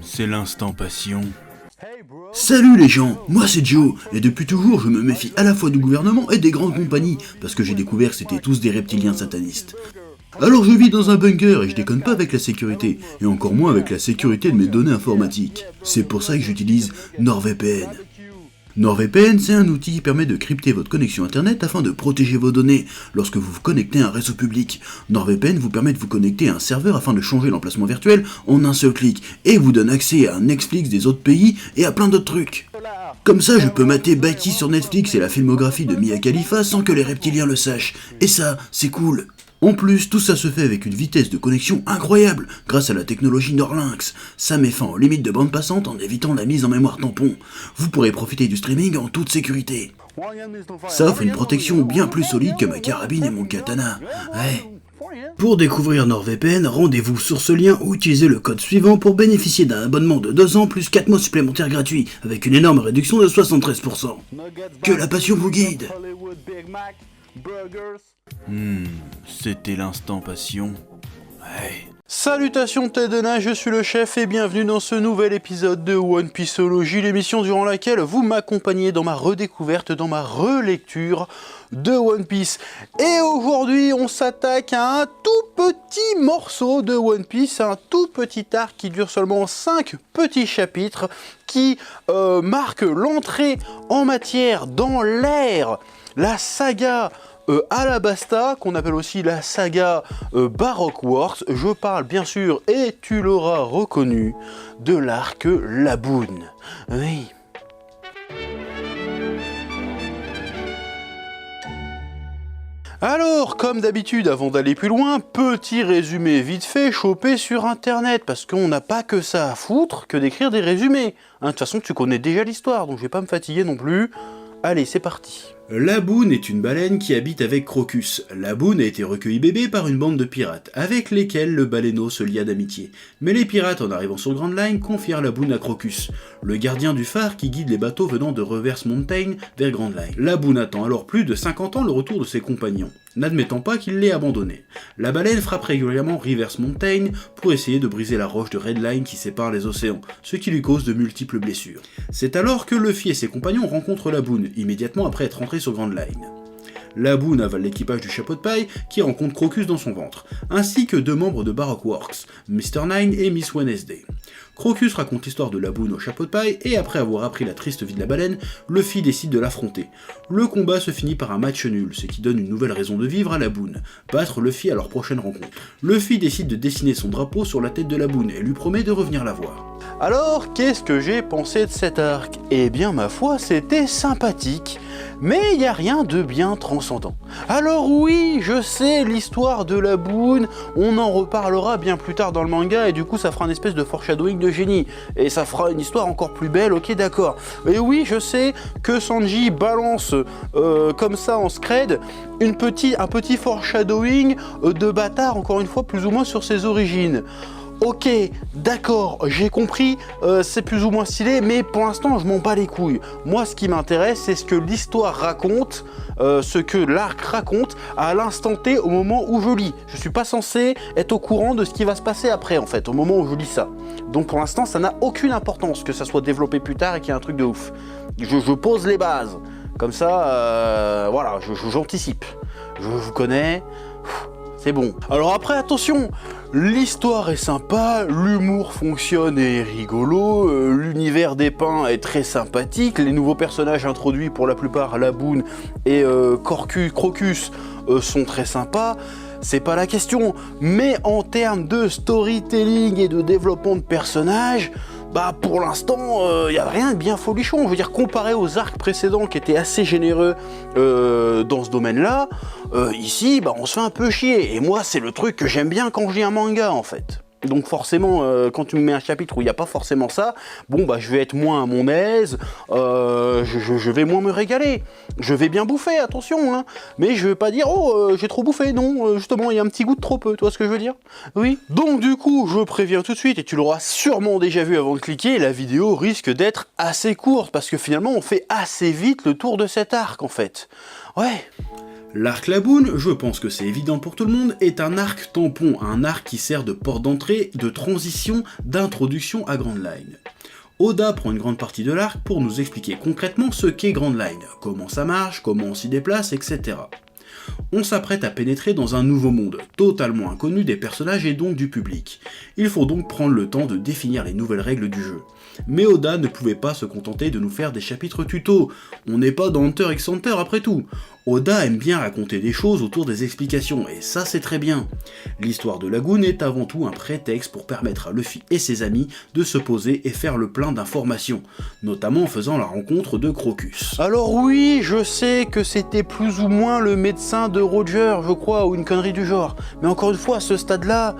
C'est l'instant passion. Salut les gens, moi c'est Joe, et depuis toujours je me méfie à la fois du gouvernement et des grandes compagnies, parce que j'ai découvert que c'était tous des reptiliens satanistes. Alors je vis dans un bunker et je déconne pas avec la sécurité, et encore moins avec la sécurité de mes données informatiques. C'est pour ça que j'utilise NordVPN. NordVPN, c'est un outil qui permet de crypter votre connexion internet afin de protéger vos données lorsque vous vous connectez à un réseau public. NordVPN vous permet de vous connecter à un serveur afin de changer l'emplacement virtuel en un seul clic, et vous donne accès à un Netflix des autres pays et à plein d'autres trucs. Comme ça, je peux mater Baki sur Netflix et la filmographie de Mia Khalifa sans que les reptiliens le sachent. Et ça, c'est cool. En plus, tout ça se fait avec une vitesse de connexion incroyable, grâce à la technologie Norlynx. Ça met fin aux limites de bande passante en évitant la mise en mémoire tampon. Vous pourrez profiter du streaming en toute sécurité. Ça offre une protection bien plus solide que ma carabine et mon katana. Ouais. Pour découvrir NordVPN, rendez-vous sur ce lien ou utilisez le code suivant pour bénéficier d'un abonnement de 2 ans plus 4 mois supplémentaires gratuits, avec une énorme réduction de 73%. Que la passion vous guide! C'était l'instant passion. Ouais. Salutations Tedena, je suis le chef et bienvenue dans ce nouvel épisode de One Pieceology, l'émission durant laquelle vous m'accompagnez dans ma redécouverte, dans ma relecture de One Piece. Et aujourd'hui, on s'attaque à un tout petit morceau de One Piece, un tout petit arc qui dure seulement 5 petits chapitres, qui marque l'entrée en matière dans l'ère, la saga Alabasta, qu'on appelle aussi la saga Baroque Wars. Je parle bien sûr, et tu l'auras reconnu, de l'arc Laboon. Oui. Alors, comme d'habitude, avant d'aller plus loin, petit résumé vite fait chopé sur internet, parce qu'on n'a pas que ça à foutre que d'écrire des résumés. De toute façon, tu connais déjà l'histoire, donc je vais pas me fatiguer non plus. Allez, c'est parti. Laboon est une baleine qui habite avec Crocus. Laboon a été recueilli bébé par une bande de pirates, avec lesquels le baleineau se lia d'amitié. Mais les pirates, en arrivant sur Grand Line, confièrent Laboon à Crocus, le gardien du phare qui guide les bateaux venant de Reverse Mountain vers Grand Line. Laboon attend alors plus de 50 ans le retour de ses compagnons, n'admettant pas qu'il l'ait abandonné. La baleine frappe régulièrement Reverse Mountain pour essayer de briser la roche de Red Line qui sépare les océans, ce qui lui cause de multiples blessures. C'est alors que Luffy et ses compagnons rencontrent Laboon, immédiatement après être rentrés sur Grand Line. Laboon avale l'équipage du chapeau de paille qui rencontre Crocus dans son ventre, ainsi que 2 membres de Baroque Works, Mr. Nine et Miss Wednesday. Crocus raconte l'histoire de Laboon au chapeau de paille et après avoir appris la triste vie de la baleine, Luffy décide de l'affronter. Le combat se finit par un match nul, ce qui donne une nouvelle raison de vivre à Laboon, battre Luffy à leur prochaine rencontre. Luffy décide de dessiner son drapeau sur la tête de Laboon et lui promet de revenir la voir. Alors, qu'est-ce que j'ai pensé de cet arc? Eh bien, ma foi, c'était sympathique, mais il n'y a rien de bien transcendant. Alors oui, je sais, l'histoire de Laboon, on en reparlera bien plus tard dans le manga, et du coup ça fera une espèce de foreshadowing de génie, et ça fera une histoire encore plus belle, ok d'accord. Et oui, je sais que Sanji balance comme ça en scred, un petit foreshadowing de bâtard, encore une fois, plus ou moins sur ses origines. Ok, d'accord, j'ai compris, c'est plus ou moins stylé, mais pour l'instant je m'en bats les couilles. Moi ce qui m'intéresse c'est ce que l'histoire raconte, ce que l'arc raconte à l'instant T au moment où je lis. Je suis pas censé être au courant de ce qui va se passer après en fait, au moment où je lis ça. Donc pour l'instant ça n'a aucune importance que ça soit développé plus tard et qu'il y ait un truc de ouf. Je pose les bases, comme ça, voilà, j'anticipe. Je vous connais... C'est bon. Alors après, attention, l'histoire est sympa, l'humour fonctionne et est rigolo, l'univers dépeint est très sympathique, les nouveaux personnages introduits pour la plupart, Laboon et Crocus, sont très sympas. C'est pas la question, mais en termes de storytelling et de développement de personnages, bah pour l'instant, y a rien de bien folichon. Je veux dire, comparé aux arcs précédents qui étaient assez généreux dans ce domaine-là, ici, bah on se fait un peu chier. Et moi, c'est le truc que j'aime bien quand je lis un manga, en fait. Donc forcément, quand tu me mets un chapitre où il n'y a pas forcément ça, bon bah je vais être moins à mon aise, je vais moins me régaler. Je vais bien bouffer, attention, hein, mais je vais pas dire oh j'ai trop bouffé, non, justement il y a un petit goût de trop peu, tu vois ce que je veux dire? Oui. Donc du coup, je préviens tout de suite, et tu l'auras sûrement déjà vu avant de cliquer, la vidéo risque d'être assez courte, parce que finalement on fait assez vite le tour de cet arc en fait. Ouais. L'arc Laboon, je pense que c'est évident pour tout le monde, est un arc tampon, un arc qui sert de porte d'entrée, de transition, d'introduction à Grand Line. Oda prend une grande partie de l'arc pour nous expliquer concrètement ce qu'est Grand Line, comment ça marche, comment on s'y déplace, etc. On s'apprête à pénétrer dans un nouveau monde, totalement inconnu des personnages et donc du public. Il faut donc prendre le temps de définir les nouvelles règles du jeu. Mais Oda ne pouvait pas se contenter de nous faire des chapitres tuto, on n'est pas dans Hunter x Hunter après tout. Oda aime bien raconter des choses autour des explications, et ça c'est très bien. L'histoire de Lagoon est avant tout un prétexte pour permettre à Luffy et ses amis de se poser et faire le plein d'informations, notamment en faisant la rencontre de Crocus. Alors oui, je sais que c'était plus ou moins le médecin de Roger, je crois, ou une connerie du genre. Mais encore une fois, à ce stade-là,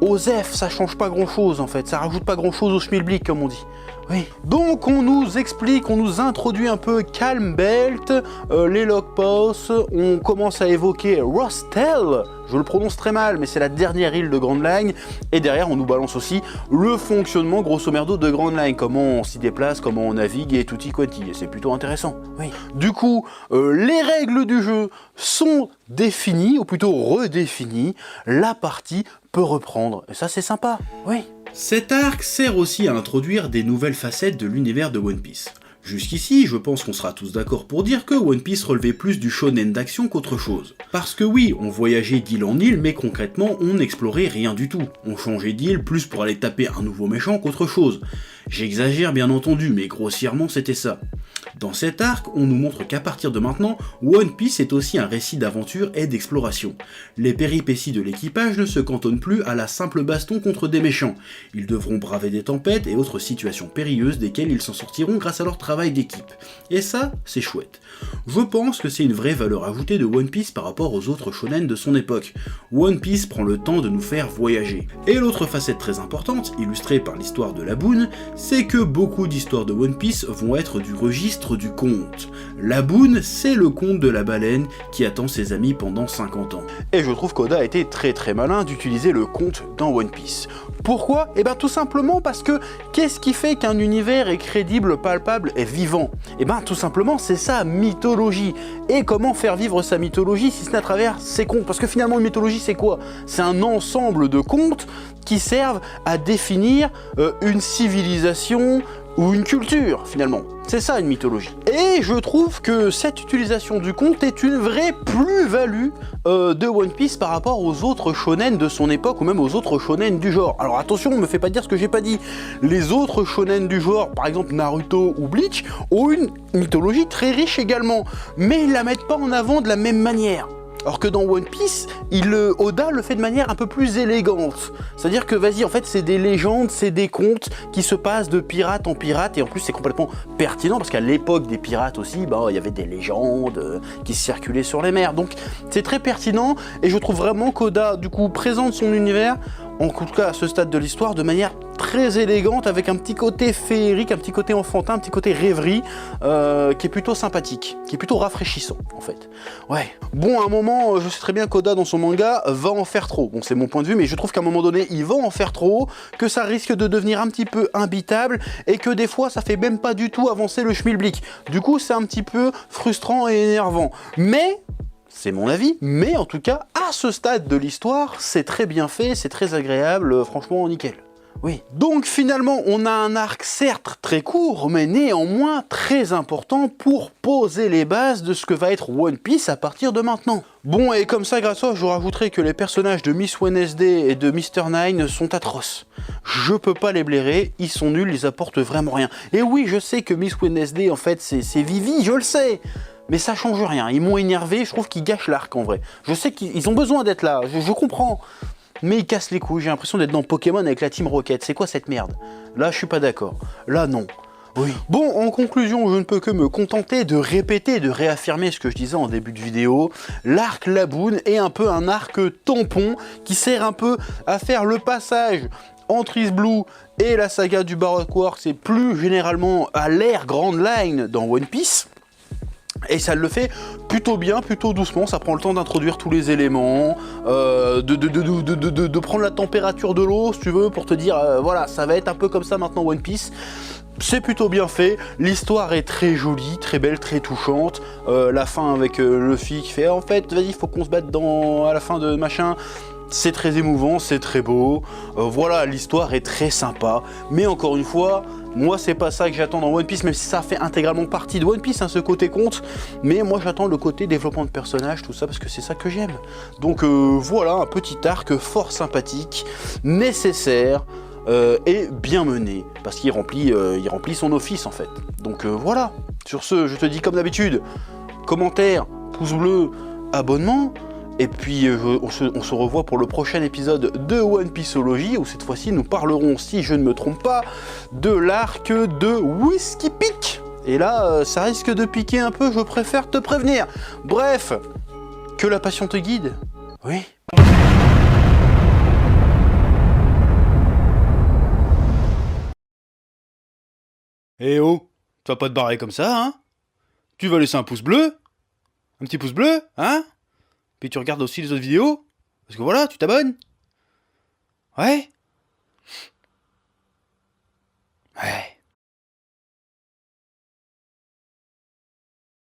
Osef, ça change pas grand-chose en fait, ça rajoute pas grand-chose au schmilblick comme on dit. Oui. Donc on nous explique, on nous introduit un peu Calm Belt, les Logposts, on commence à évoquer Rostel, je le prononce très mal, mais c'est la dernière île de Grand Line, et derrière on nous balance aussi le fonctionnement grosso merdo de Grand Line, comment on s'y déplace, comment on navigue et tutti quanti, et c'est plutôt intéressant. Oui. Du coup, les règles du jeu sont définies, ou plutôt redéfinies, la partie peut reprendre, et ça c'est sympa, oui. Cet arc sert aussi à introduire des nouvelles facettes de l'univers de One Piece. Jusqu'ici, je pense qu'on sera tous d'accord pour dire que One Piece relevait plus du shonen d'action qu'autre chose. Parce que oui, on voyageait d'île en île, mais concrètement, on n'explorait rien du tout. On changeait d'île plus pour aller taper un nouveau méchant qu'autre chose. J'exagère bien entendu, mais grossièrement c'était ça. Dans cet arc, on nous montre qu'à partir de maintenant, One Piece est aussi un récit d'aventure et d'exploration. Les péripéties de l'équipage ne se cantonnent plus à la simple baston contre des méchants. Ils devront braver des tempêtes et autres situations périlleuses desquelles ils s'en sortiront grâce à leur travail d'équipe. Et ça, c'est chouette. Je pense que c'est une vraie valeur ajoutée de One Piece par rapport aux autres shonen de son époque. One Piece prend le temps de nous faire voyager. Et l'autre facette très importante, illustrée par l'histoire de Laboon, c'est que beaucoup d'histoires de One Piece vont être du registre du conte. Laboon, c'est le conte de la baleine qui attend ses amis pendant 50 ans. Et je trouve qu'Oda a été très malin d'utiliser le conte dans One Piece. Pourquoi ? Eh bien tout simplement parce que qu'est-ce qui fait qu'un univers est crédible, palpable et vivant ? Eh bien tout simplement c'est sa mythologie. Et comment faire vivre sa mythologie si ce n'est à travers ses contes ? Parce que finalement une mythologie c'est quoi ? C'est un ensemble de contes qui servent à définir une civilisation ou une culture finalement. C'est ça une mythologie. Et je trouve que cette utilisation du conte est une vraie plus-value de One Piece par rapport aux autres shonen de son époque ou même aux autres shonen du genre. Alors attention, on me fait pas dire ce que j'ai pas dit. Les autres shonen du genre, par exemple Naruto ou Bleach, ont une mythologie très riche également, mais ils la mettent pas en avant de la même manière. Alors que dans One Piece, Oda le fait de manière un peu plus élégante. C'est-à-dire que, vas-y, en fait, c'est des légendes, c'est des contes qui se passent de pirate en pirate, et en plus, c'est complètement pertinent, parce qu'à l'époque des pirates aussi, il y avait des légendes qui circulaient sur les mers. Donc, c'est très pertinent, et je trouve vraiment qu'Oda, du coup, présente son univers, en tout cas à ce stade de l'histoire, de manière très élégante, avec un petit côté féerique, un petit côté enfantin, un petit côté rêverie, qui est plutôt sympathique, qui est plutôt rafraîchissant, en fait. Ouais. Bon, à un moment, je sais très bien qu'Oda, dans son manga, va en faire trop. Bon, c'est mon point de vue, mais je trouve qu'à un moment donné, il va en faire trop, que ça risque de devenir un petit peu imbitable, et que des fois, ça fait même pas du tout avancer le schmilblick. Du coup, c'est un petit peu frustrant et énervant. Mais c'est mon avis, mais en tout cas, à ce stade de l'histoire, c'est très bien fait, c'est très agréable, franchement, nickel. Oui. Donc finalement, on a un arc certes très court, mais néanmoins très important pour poser les bases de ce que va être One Piece à partir de maintenant. Bon, et comme ça, grâce à ça, je rajouterai que les personnages de Miss Wednesday et de Mr. Nine sont atroces. Je peux pas les blairer, ils sont nuls, ils apportent vraiment rien. Et oui, je sais que Miss Wednesday, en fait, c'est Vivi, je le sais. Mais ça change rien, ils m'ont énervé, je trouve qu'ils gâchent l'arc en vrai. Je sais qu'ils ont besoin d'être là, je comprends. Mais ils cassent les couilles, j'ai l'impression d'être dans Pokémon avec la Team Rocket, c'est quoi cette merde? Là je suis pas d'accord, là non. Oui. Bon, en conclusion, je ne peux que me contenter de répéter, de réaffirmer ce que je disais en début de vidéo. L'arc Laboon est un peu un arc tampon qui sert un peu à faire le passage entre East Blue et la saga du Baroque Works et plus généralement à l'ère Grand Line dans One Piece. Et ça le fait plutôt bien, plutôt doucement, ça prend le temps d'introduire tous les éléments, de prendre la température de l'eau, si tu veux, pour te dire, voilà, ça va être un peu comme ça maintenant One Piece. c'est plutôt bien fait, l'histoire est très jolie, très belle, très touchante, la fin avec Luffy qui fait en fait vas-y faut qu'on se batte à la fin de machin, c'est très émouvant, c'est très beau, voilà, l'histoire est très sympa, mais encore une fois, moi c'est pas ça que j'attends dans One Piece, même si ça fait intégralement partie de One Piece, hein, ce côté compte, mais moi j'attends le côté développement de personnages, tout ça, parce que c'est ça que j'aime. Donc voilà, un petit arc fort sympathique, nécessaire, et bien mené, parce qu'il remplit son office en fait. Donc voilà, sur ce, je te dis comme d'habitude, commentaire, pouce bleu, abonnement, et puis on se revoit pour le prochain épisode de One Pieceology, où cette fois-ci nous parlerons, si je ne me trompe pas, de l'arc de Whiskey Peak. Et là, ça risque de piquer un peu, je préfère te prévenir. Bref, que la passion te guide. Oui. Eh oh, tu vas pas te barrer comme ça, hein? Tu vas laisser un pouce bleu? Un petit pouce bleu, hein? Puis tu regardes aussi les autres vidéos? Parce que voilà, tu t'abonnes? Ouais?